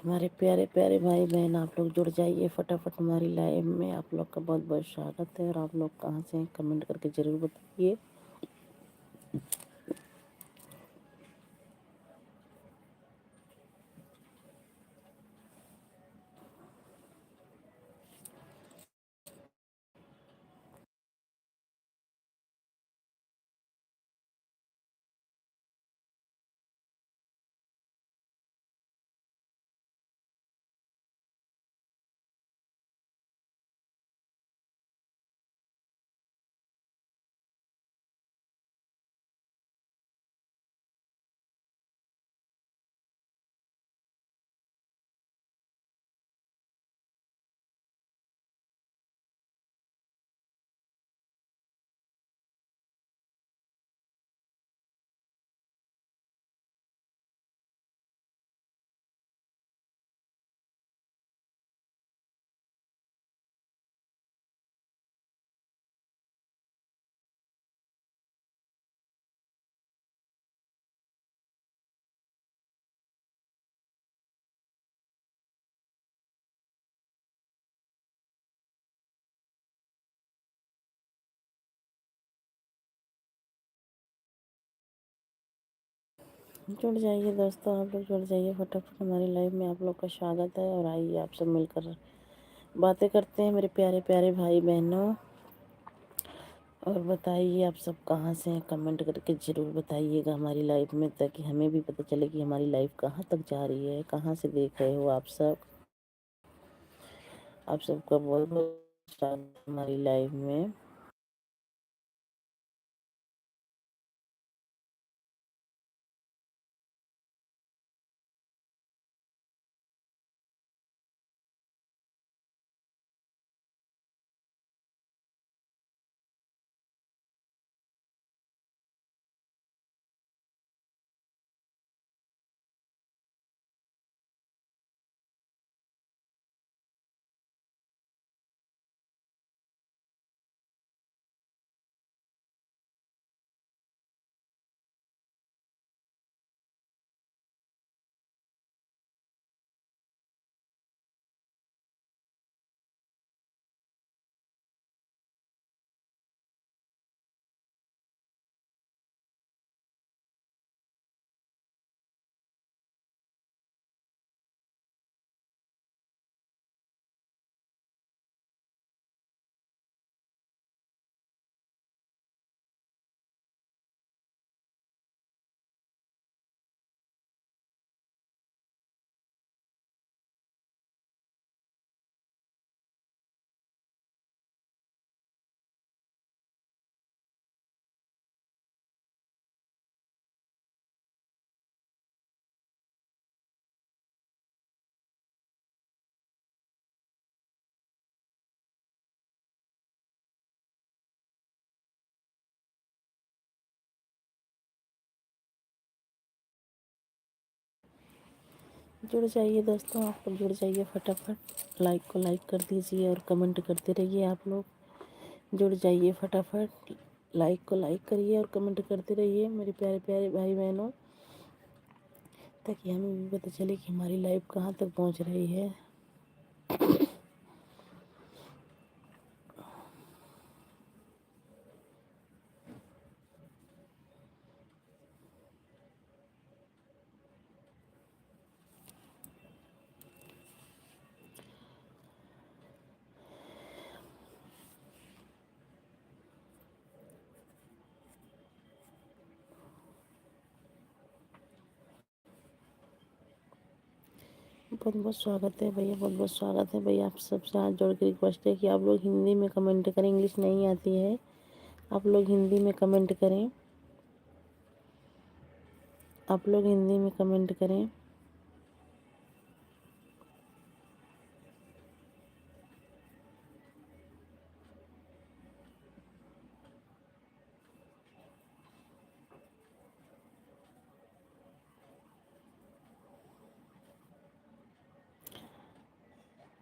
हमारे प्यारे प्यारे भाई बहन, आप लोग जुड़ जाइए फटाफट हमारी लाइव में। आप लोग का बहुत बहुत स्वागत है। और आप लोग कहाँ से हैं कमेंट करके ज़रूर बताइए। जुड़ जाइए दोस्तों, आप लोग जुड़ जाइए फटाफट हमारी लाइव में। आप लोग का स्वागत है। और आइए आप सब मिलकर बातें करते हैं मेरे प्यारे प्यारे भाई बहनों। और बताइए आप सब कहाँ से हैं, कमेंट करके ज़रूर बताइएगा हमारी लाइव में, ताकि हमें भी पता चले कि हमारी लाइव कहाँ तक जा रही है, कहाँ से देख रहे हो आप सब। आप सबका बहुत बहुत स्वागत है हमारी लाइव में। जुड़ जाइए दोस्तों, आप लोग जुड़ जाइए फटाफट। लाइक को लाइक कर दीजिए और कमेंट करते रहिए। आप लोग जुड़ जाइए फटाफट। लाइक को लाइक करिए और कमेंट करते रहिए मेरे प्यारे प्यारे भाई बहनों, ताकि हमें भी पता चले कि हमारी लाइव कहाँ तक पहुँच रही है। बहुत बहुत स्वागत है भैया, बहुत बहुत स्वागत है भैया। आप सबसे हाथ जोड़ के रिक्वेस्ट है कि आप लोग हिंदी में कमेंट करें। इंग्लिश नहीं आती है, आप लोग हिंदी में कमेंट करें। आप लोग हिंदी में कमेंट करें।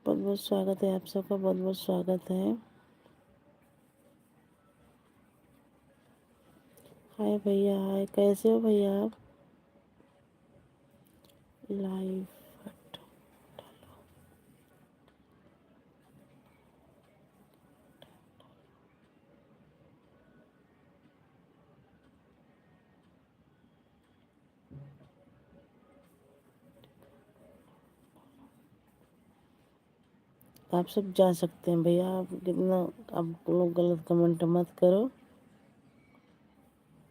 बहुत बहुत स्वागत है आप सबका, बहुत बहुत स्वागत है। हाय भैया, हाय, कैसे हो भैया आप? लाइव आप सब जा सकते हैं भैया। आप कितना आप लोग गलत कमेंट मत करो।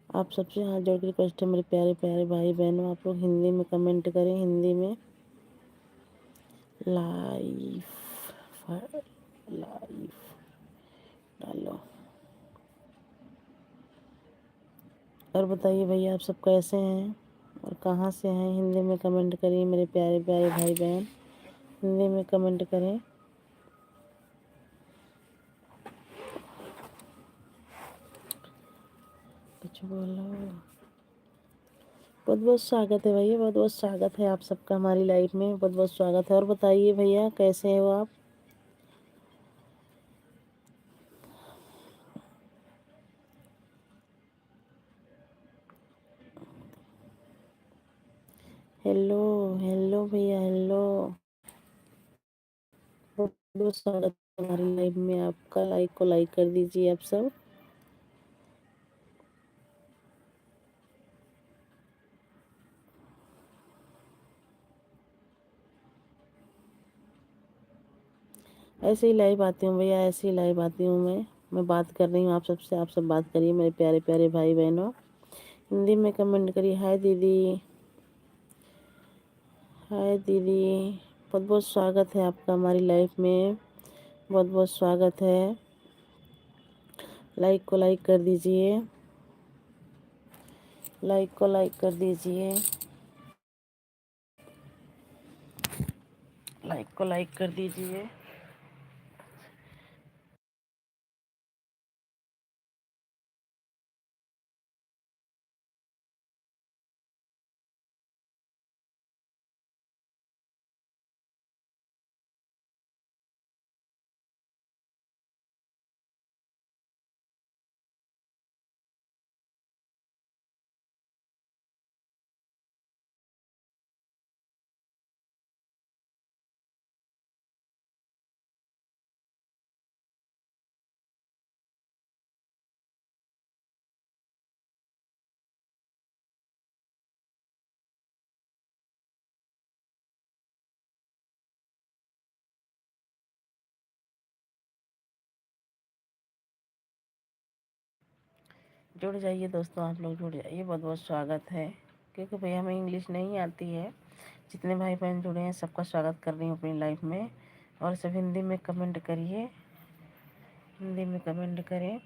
आप सबसे हाथ जोड़ के रिक्वेस्ट है मेरे प्यारे प्यारे भाई बहनों, आप लोग हिंदी में कमेंट करें, हिंदी में लाइफ लाइफ डालो। और बताइए भैया आप सब कैसे हैं और कहाँ से हैं? हिंदी में कमेंट करिए मेरे प्यारे प्यारे भाई बहन, हिंदी में कमेंट करें। कुछ बोलो। बहुत बहुत स्वागत है भैया, बहुत बहुत स्वागत है आप सबका हमारी लाइफ में, बहुत बहुत स्वागत है। और बताइए भैया कैसे हो आप? हेलो हेलो भैया, हेलो। बहुत बहुत स्वागत है हमारी लाइफ में आपका। लाइक को लाइक कर दीजिए आप सब। ऐसे ही लाइव आती हूँ भैया, ऐसे ही लाइव आती हूँ मैं बात कर रही हूँ आप सबसे। आप सब बात करिए मेरे प्यारे प्यारे भाई बहनों, हिंदी में कमेंट करिए। हाय दीदी, हाय दीदी। बहुत बहुत स्वागत है आपका हमारी लाइफ में, बहुत बहुत स्वागत है। लाइक को लाइक कर दीजिए, लाइक को लाइक कर दीजिए, लाइक को लाइक कर दीजिए। जुड़ जाइए दोस्तों, आप लोग जुड़ जाइए, बहुत बहुत स्वागत है। क्योंकि भैया हमें इंग्लिश नहीं आती है। जितने भाई बहन जुड़े हैं सबका स्वागत कर रही हूँ अपनी लाइफ में। और सब हिंदी में कमेंट करिए, हिंदी में कमेंट करें।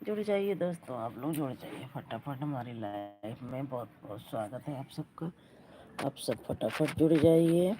जुड़ जाइए दोस्तों, आप लोग जुड़ जाइए फटाफट हमारी लाइफ में। बहुत बहुत स्वागत है आप सबका। आप सब फटाफट जुड़ जाइए।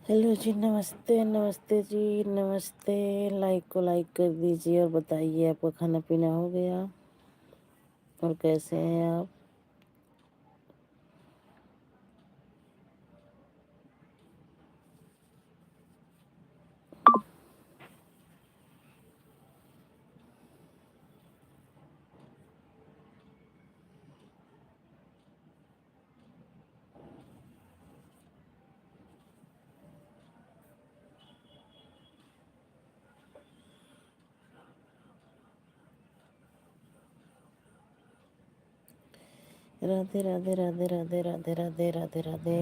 हेलो जी, नमस्ते नमस्ते जी, नमस्ते। लाइक को लाइक कर दीजिए और बताइए आपका खाना पीना हो गया और कैसे हैं आप। राधे राधे राधे राधे राधे राधे राधे राधे।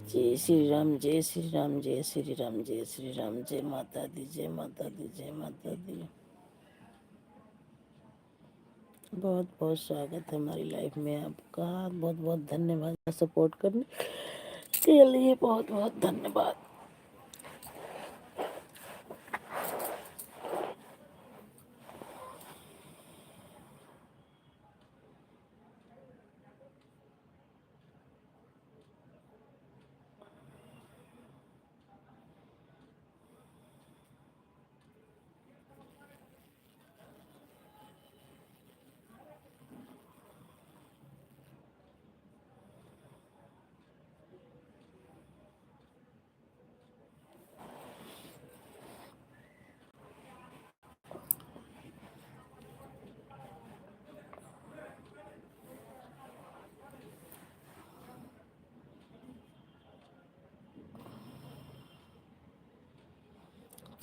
जय श्री राम, जय श्री राम, जय श्री राम, जय श्री राम, जय माता दी, जय माता दी, जय माता दी। बहुत बहुत स्वागत है हमारी लाइफ में आपका। बहुत बहुत धन्यवाद सपोर्ट करने के लिए, बहुत बहुत धन्यवाद।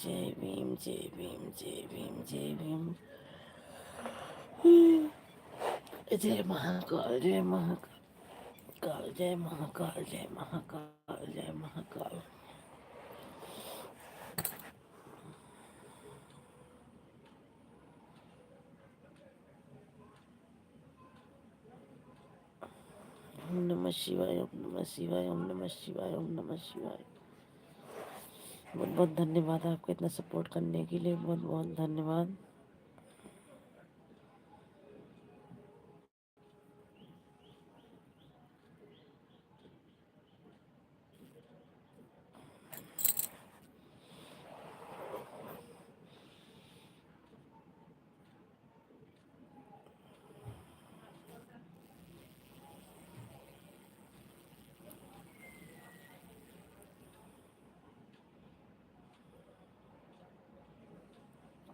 जय भीम, जय भीम, जय भीम, जय भीम। जय महाकाल, जय महाकाल, जय महाकाल, जय महाकाल, जय महाकाल। ओम नमः शिवाय, ओम नमः शिवाय, ओम नमः शिवाय, ओम नमः शिवाय। बहुत बहुत धन्यवाद आपको इतना सपोर्ट करने के लिए, बहुत बहुत धन्यवाद।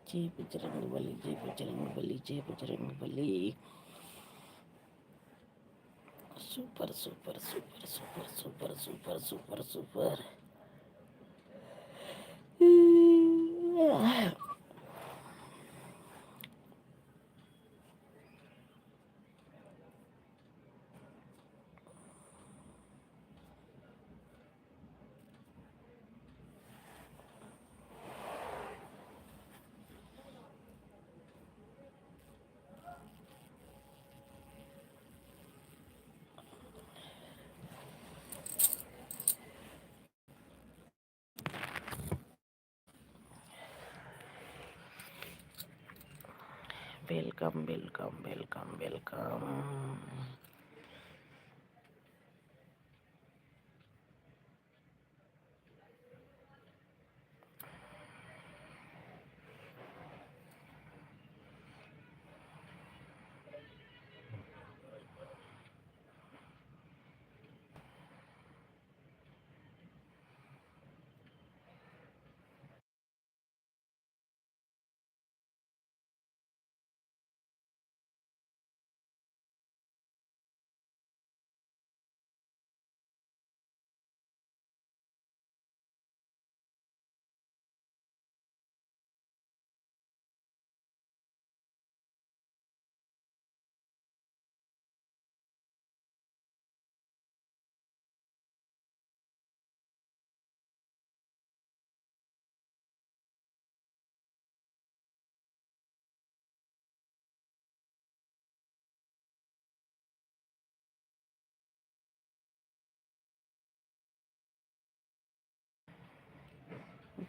जय बजरंग बली, जय बजरंग बली, जय Bajrang Bali. Super super super super super super super super. Welcome welcome welcome welcome.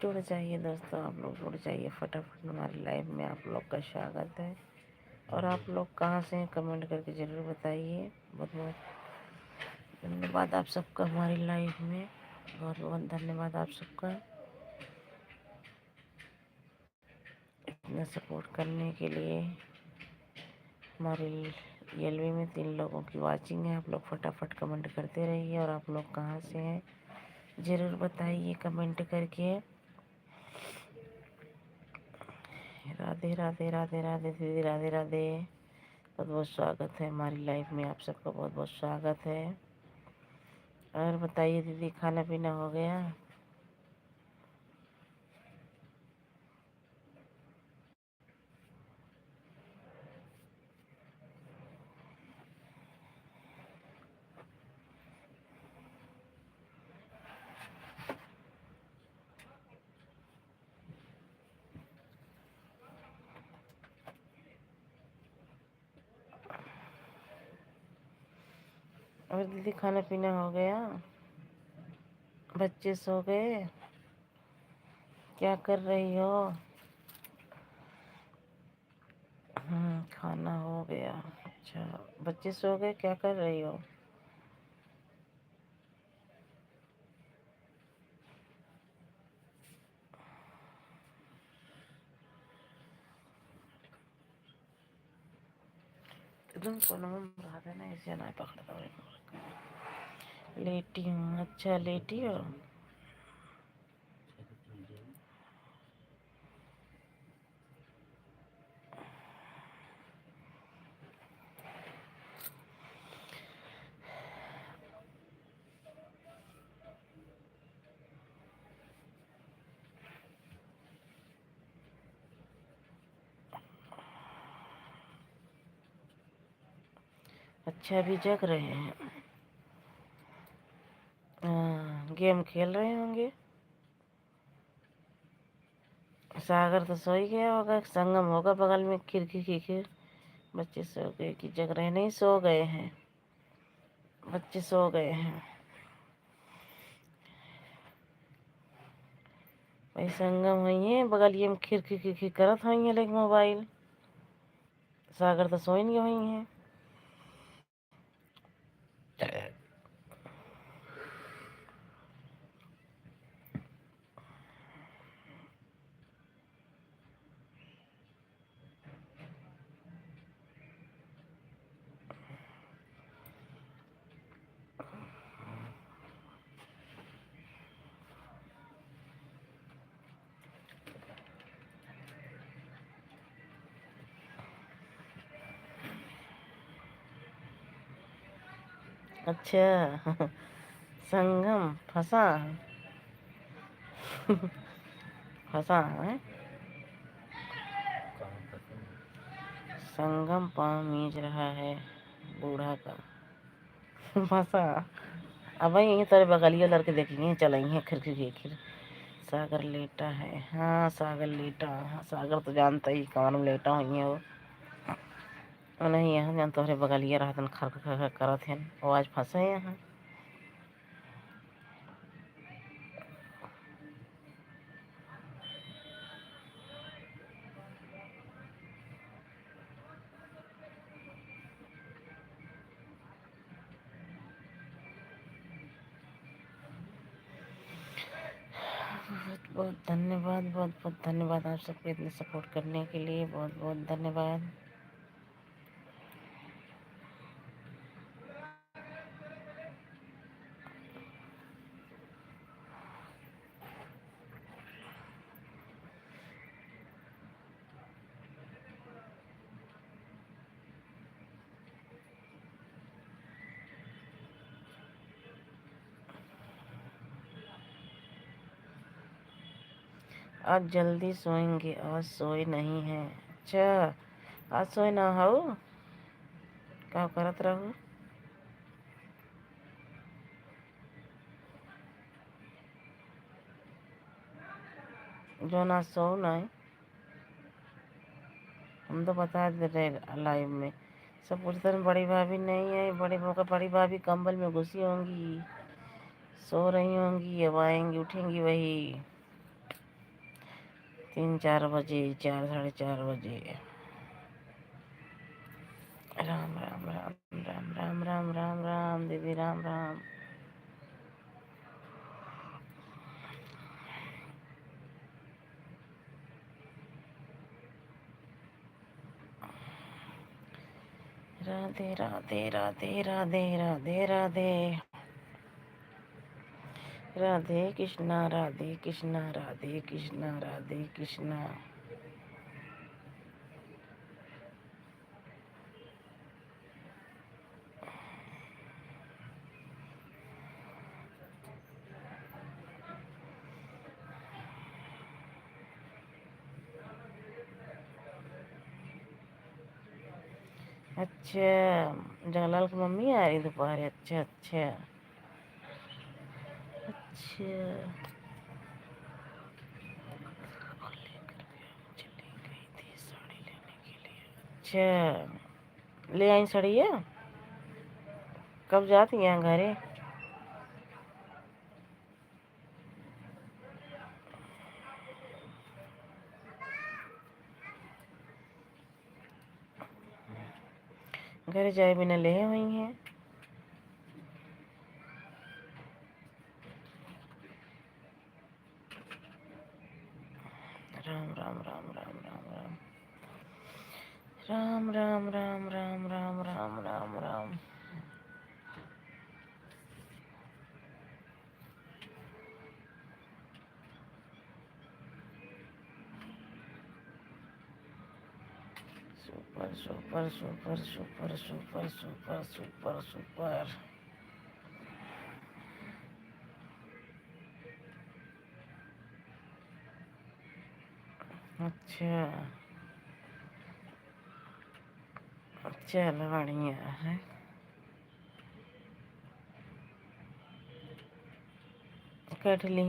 जुड़ जाइए दोस्तों, आप लोग जुड़ जाइए फटाफट हमारी लाइव में। आप लोग का स्वागत है। और आप लोग कहाँ से हैं कमेंट करके ज़रूर बताइए। बहुत बहुत धन्यवाद आप सबका हमारी लाइव में। बहुत बहुत धन्यवाद आप सबका इतना सपोर्ट करने के लिए। हमारी एलवी में 3 लोगों की वाचिंग है। आप लोग फटाफट कमेंट करते रहिए। और आप लोग कहाँ से हैं ज़रूर बताइए कमेंट करके। राधे राधे राधे राधे दीदी, राधे राधे। बहुत बहुत स्वागत है हमारी लाइफ में, आप सबका बहुत बहुत स्वागत है। और बताइए दीदी, खाना पीना हो गया? और दीदी खाना पीना हो गया? बच्चे सो गए? क्या कर रही हो? खाना हो गया। अच्छा, बच्चे सो गए, क्या कर रही हो? एकदम कोने में रहा देना, ऐसे ना पकड़ दो। लेटी हूँ। अच्छा, लेटी हो? अच्छा, अभी जग रहे हैं? हाँ, गेम खेल रहे होंगे। सागर तो सो ही गया होगा, संगम होगा बगल में खिड़की की। बच्चे सो गए कि जग रहे? नहीं, सो गए हैं, बच्चे सो गए हैं। भाई संगम हुई है बगल ये में खिड़की की करत हुई है लेकिन मोबाइल। सागर तो सोई नहीं हुई है। अच्छा संगम फंसा फंसा है। संगम पाँव मींच रहा है बूढ़ा का। फंसा। अब भाई यहीं तेरे बगलिया लड़के देखेंगे, चलेंगे खिड़की की खिड़। सागर लेटा है। हाँ सागर लेटा। हाँ सागर तो जानता ही कौन में लेटा हुई है वो। नहीं, यहाँ जान तोहरे बगलिया रहतन खर खर खर करत हन, वो आज फंसे यहाँ। बहुत बहुत धन्यवाद, बहुत बहुत धन्यवाद आप सबको इतने सपोर्ट करने के लिए। बहुत बहुत धन्यवाद। आज जल्दी सोएंगे, आज सोए नहीं है। अच्छा, आज सोए ना हो, का करत रहो? जो ना सो ना, हम तो बता दे रहे लाइव में। सब पूछते हैं बड़ी भाभी नहीं है, बड़ी मौका बड़ी भाभी कंबल में घुसी होंगी, सो रही होंगी, अब आएंगी उठेंगी वही। 3-4 बजे, 4 साढ़े 4 बजे। राम राम राम राम राम राम राम राम दीदी राम राम। राधे राधे राधे राधे राधे राधे। राधे कृष्णा राधे कृष्णा राधे कृष्णा राधे कृष्णा। अच्छा, जलाल की मम्मी आ रही दोपहर। अच्छा अच्छा अच्छा। चली गई थी साड़ी लेने के लिए। अच्छा, ले आई साड़ियाँ। कब जाती हैं घरे? घर जाए बिना ले हुई हैं। Ram Ram Ram Ram Ram Ram Ram Ram Ram Ram Ram Ram Ram Ram. Super super super super super super super super. अच्छा चल बढ़िया है। कटली।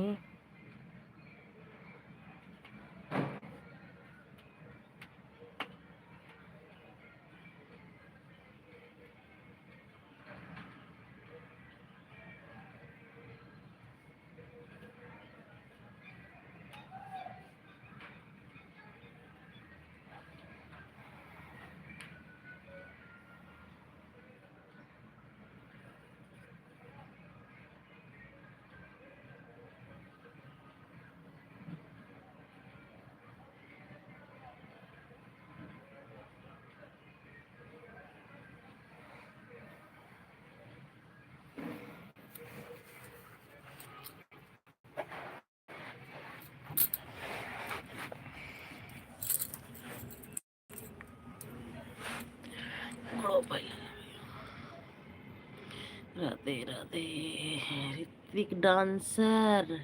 राधे राधे। ऋत्विक डांसर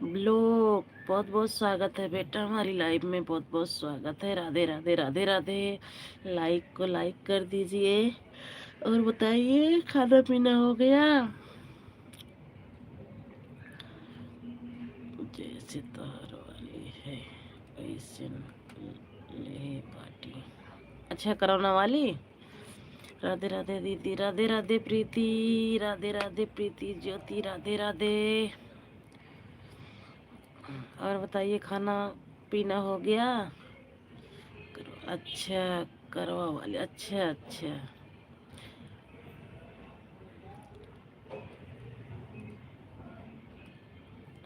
ब्लॉग, बहुत बहुत स्वागत है बेटा हमारी लाइव में। बहुत बहुत स्वागत है। राधे राधे राधे राधे। लाइक को लाइक कर दीजिए और बताइए खाना पीना हो गया? जैसे तोहर वाली है वैसे ले पार्टी। अच्छा, कोरोना वाली। राधे राधे दीदी, राधे राधे प्रीति, राधे राधे प्रीति ज्योति, राधे राधे। और बताइए खाना पीना हो गया? अच्छा, करवा वाले। अच्छा अच्छा।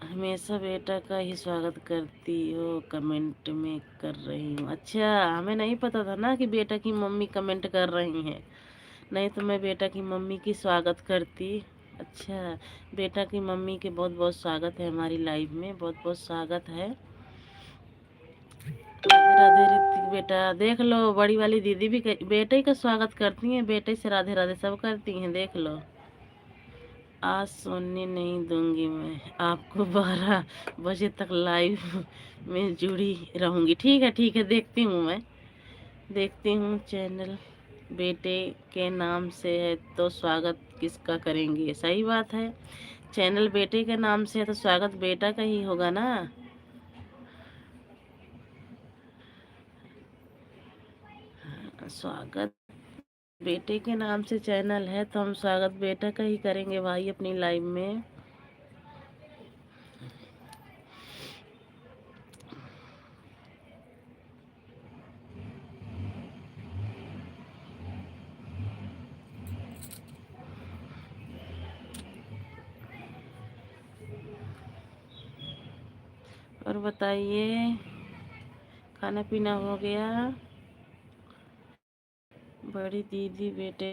हमेशा बेटा का ही स्वागत करती हो, कमेंट में कर रही हूँ। अच्छा, हमें नहीं पता था ना कि बेटा की मम्मी कमेंट कर रही हैं। नहीं तो मैं बेटा की मम्मी की स्वागत करती। अच्छा, बेटा की मम्मी के बहुत बहुत स्वागत है हमारी लाइव में। बहुत बहुत स्वागत है। राधे राधे ऋतिक बेटा। देख लो, बड़ी वाली दीदी भी बेटे का स्वागत करती हैं। बेटे से राधे राधे सब करती हैं, देख लो। आज सोने नहीं दूंगी मैं आपको। 12 बजे तक लाइव में जुड़ी रहूंगी। ठीक है, देखती हूँ मैं। देखती हूँ चैनल बेटे के नाम से है तो स्वागत किसका करेंगे? सही बात है। चैनल बेटे के नाम से है तो स्वागत बेटा का ही होगा ना। स्वागत बेटे के नाम से चैनल है तो हम स्वागत बेटा का ही करेंगे भाई अपनी लाइव में। और बताइए, खाना पीना हो गया? बड़ी दीदी बेटे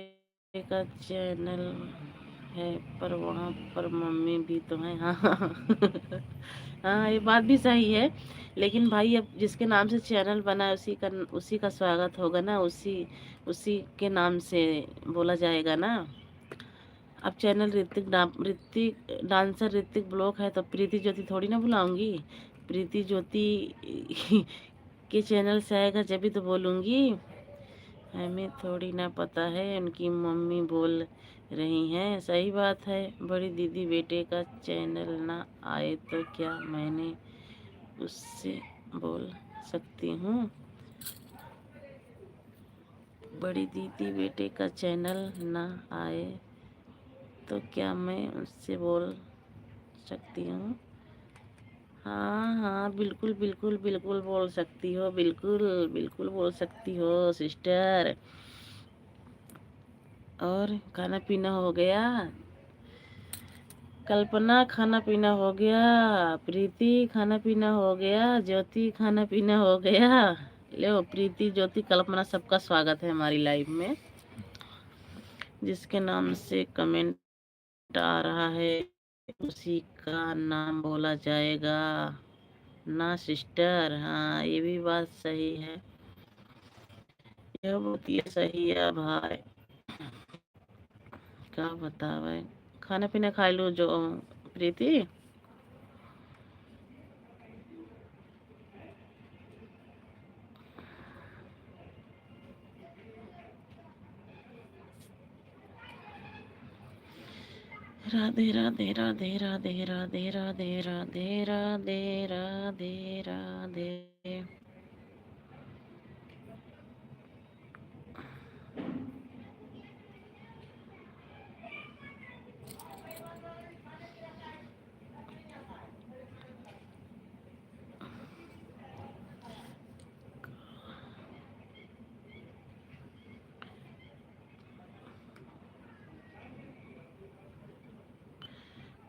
का चैनल है, पर वहाँ पर मम्मी भी तो है। हाँ हाँ, ये बात भी सही है। लेकिन भाई, अब जिसके नाम से चैनल बना है उसी का स्वागत होगा ना, उसी उसी के नाम से बोला जाएगा ना। अब channel Hrithik dancer Hrithik blog है, तो प्रीति ज्योति थोड़ी ना बुलाऊंगी। प्रीति ज्योति के चैनल से आएगा जब भी तो बोलूँगी। हमें थोड़ी ना पता है उनकी मम्मी बोल रही हैं। सही बात है। बड़ी दीदी बेटे का चैनल ना आए तो क्या मैंने उससे बोल सकती हूँ? बड़ी दीदी बेटे का चैनल ना आए तो क्या मैं उससे बोल सकती हूँ? हाँ हाँ, बिल्कुल बिल्कुल बिल्कुल बोल सकती हो, बिल्कुल बिल्कुल बोल सकती हो सिस्टर। और खाना पीना हो गया? कल्पना खाना पीना हो गया? प्रीति खाना पीना हो गया? ज्योति खाना पीना हो गया? लो, प्रीति ज्योति कल्पना सबका स्वागत है हमारी लाइव में। जिसके नाम से कमेंट आ रहा है उसी का नाम बोला जाएगा ना सिस्टर। हाँ, ये भी बात सही है। यह बात ये सही है भाई। क्या बतावे? खाना पीना खा लो जो प्रीति। राधे राधे राधे राधे राधे राधे राधे राधे राधे राधे।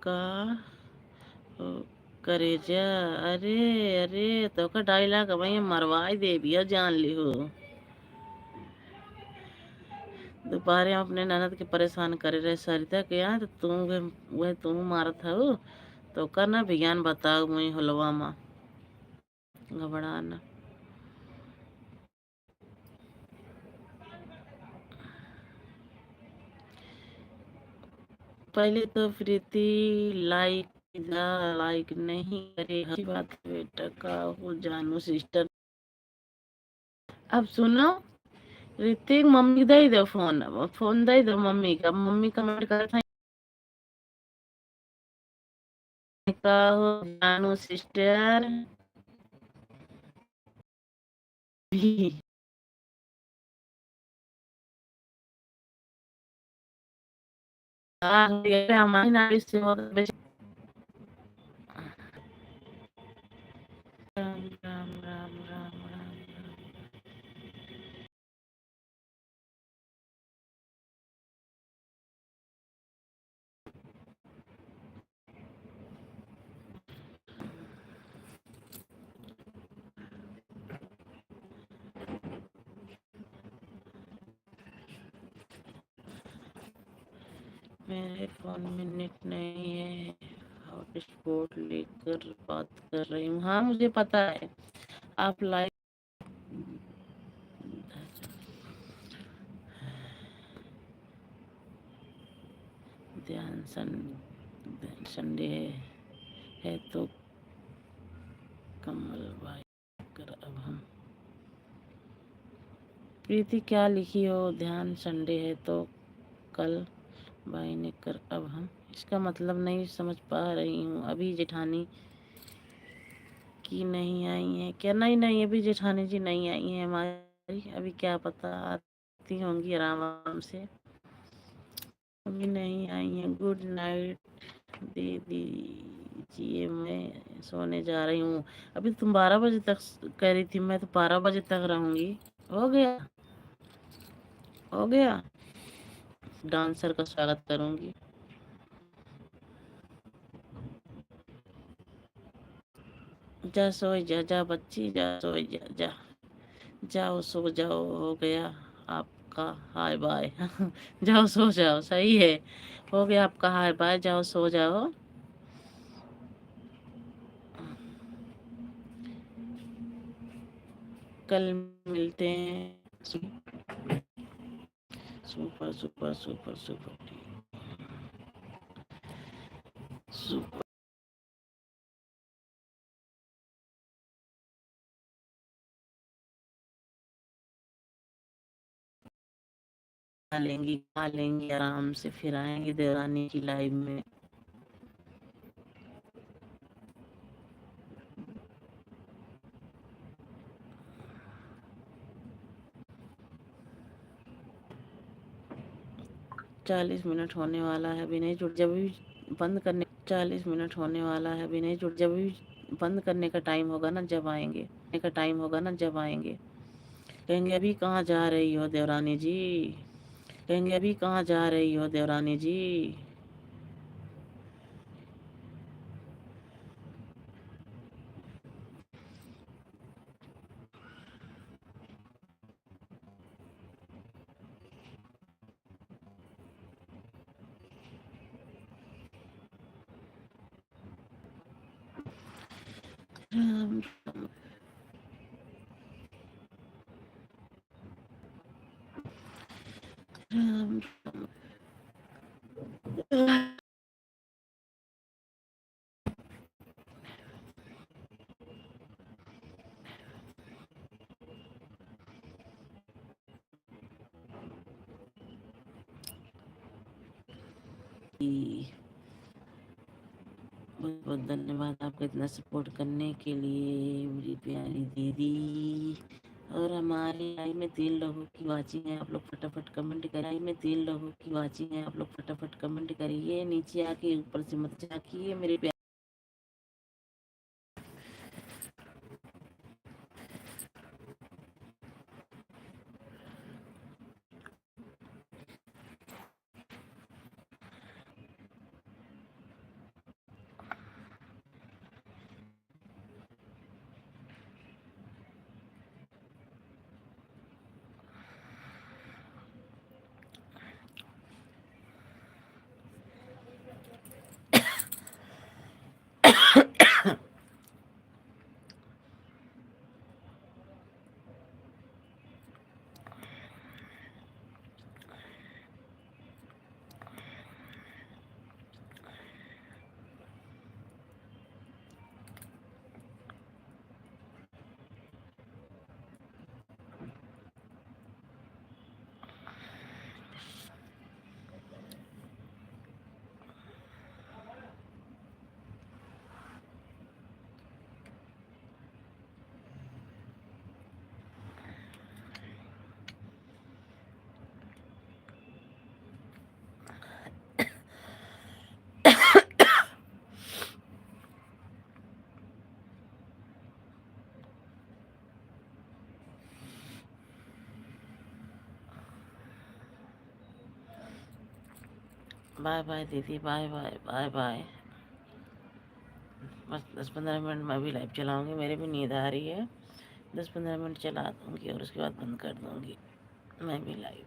का ओ, करेजा। अरे अरे, तो का डायलॉग भाई मरवाई दे भी जान ली हो। दोपहर हम अपने ननद के परेशान करे रहे सरिता के यहाँ, तो वह तू मारत हो। तो का ना विज्ञान बताओ मुई हलवा माँ घबराना। पहले तो प्रीति लाइक लाइक नहीं करे, अच्छी बात है बेटा का हो जानू सिस्टर। अब सुनो, ऋतिक मम्मी दे दो फोन, फोन दे दो मम्मी का। मम्मी कमेंट कर का हो जानू सिस्टर भी। हमारी नारी से राम राम राम राम राम। मेरे फोन में नेट नहीं है, हॉटस्पॉट लेकर बात कर रही हूँ। हाँ, मुझे पता है। आप लाइव ध्यान संडे है तो कमल भाई कर अब हम। प्रीति क्या लिखी हो? ध्यान संडे है तो कल भाई ने कर अब हम। इसका मतलब नहीं समझ पा रही हूँ। अभी जेठानी की नहीं आई है क्या? नहीं नहीं, अभी जेठानी जी नहीं आई हैं हमारी। अभी क्या पता आती होंगी आराम आराम से। अभी नहीं आई हैं। गुड नाइट दे दीजिए, मैं सोने जा रही हूँ। अभी तुम 12 बजे तक कह रही थी, मैं तो 12 बजे तक रहूंगी। हो गया, हो गया। डांसर का स्वागत करूंगी। जा सो जा, जा बच्ची जा सो जा, जा जाओ सो जाओ, हो गया आपका हाय बाय। जाओ सो जाओ, सही है, हो गया आपका हाय बाय, जाओ सो जाओ। कल मिलते हैं। Super super super super super. खा लेंगे आराम से, फिर आएंगे देवरानी की लाइव में। 40 मिनट होने वाला है, अभी नहीं जुड़, जब भी बंद करने 40 मिनट होने वाला है, अभी नहीं जुड़, जब भी बंद करने का टाइम होगा ना जब आएंगे, कहेंगे अभी कहाँ जा रही हो देवरानी जी, कहेंगे अभी कहाँ जा रही हो देवरानी जी। राम राम बहुत बहुत धन्यवाद आपका इतना सपोर्ट करने के लिए मेरी प्यारी दीदी। और हमारे लाइव में 3 लोगों की वाचिंग है, आप लोग फटाफट कमेंट करिए। लाइव में 3 लोगों की वाचिंग है, आप लोग फटाफट कमेंट करिए, नीचे आके ऊपर से मत झाँकिए मेरे प्यारे। बाय बाय दीदी, बाय बाय बाय बाय। बस 10-15 मिनट मैं भी लाइव चलाऊंगी, मेरे भी नींद आ रही है। 10-15 मिनट चला दूंगी और उसके बाद बंद कर दूंगी मैं भी लाइव।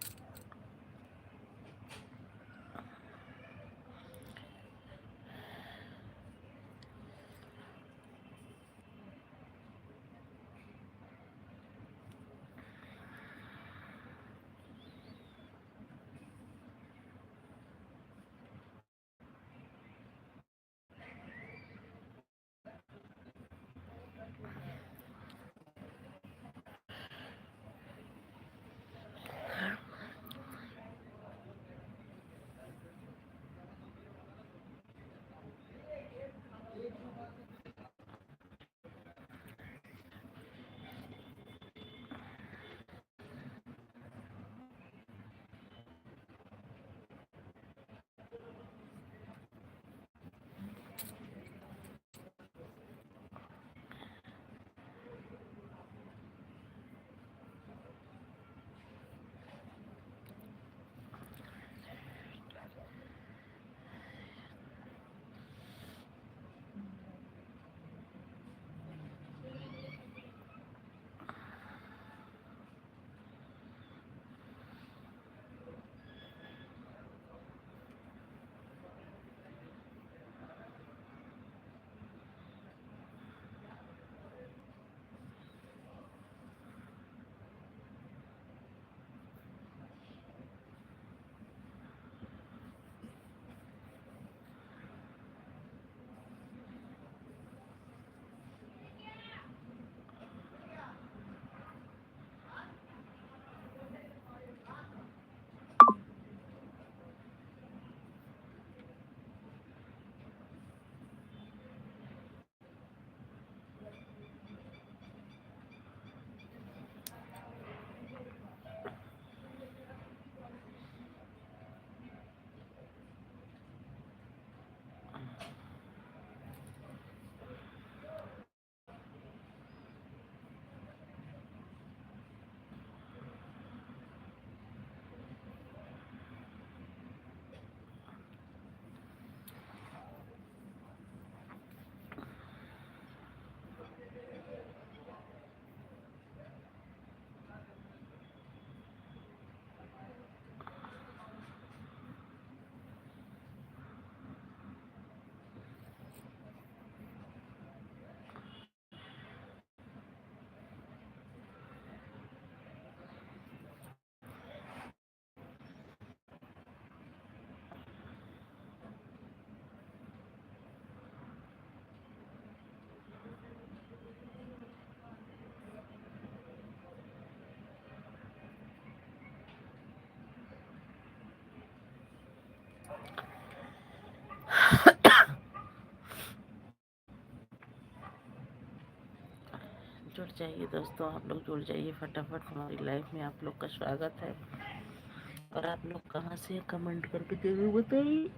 जाइए दोस्तों, आप लोग जुड़ जाइए फटाफट, हमारी लाइफ में आप लोग का स्वागत है। और आप लोग कहाँ से कमेंट करके जरूर बताइए।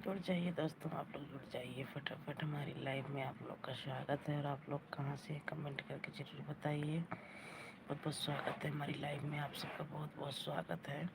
जुड़ जाइए दोस्तों, आप लोग जुड़ जाइए फटाफट, हमारी लाइव में आप लोग का स्वागत है। और आप लोग कहाँ से कमेंट करके ज़रूर बताइए। बहुत बहुत स्वागत है हमारी लाइव में, आप सबका बहुत बहुत स्वागत है।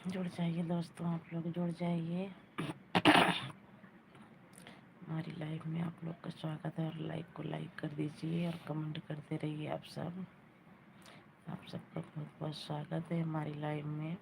जुड़ जाइए दोस्तों, आप लोग जुड़ जाइए। हमारी लाइव में आप लोग का स्वागत है, और लाइक को लाइक कर दीजिए और कमेंट करते रहिए। आप सबका बहुत बहुत स्वागत है हमारी लाइव में।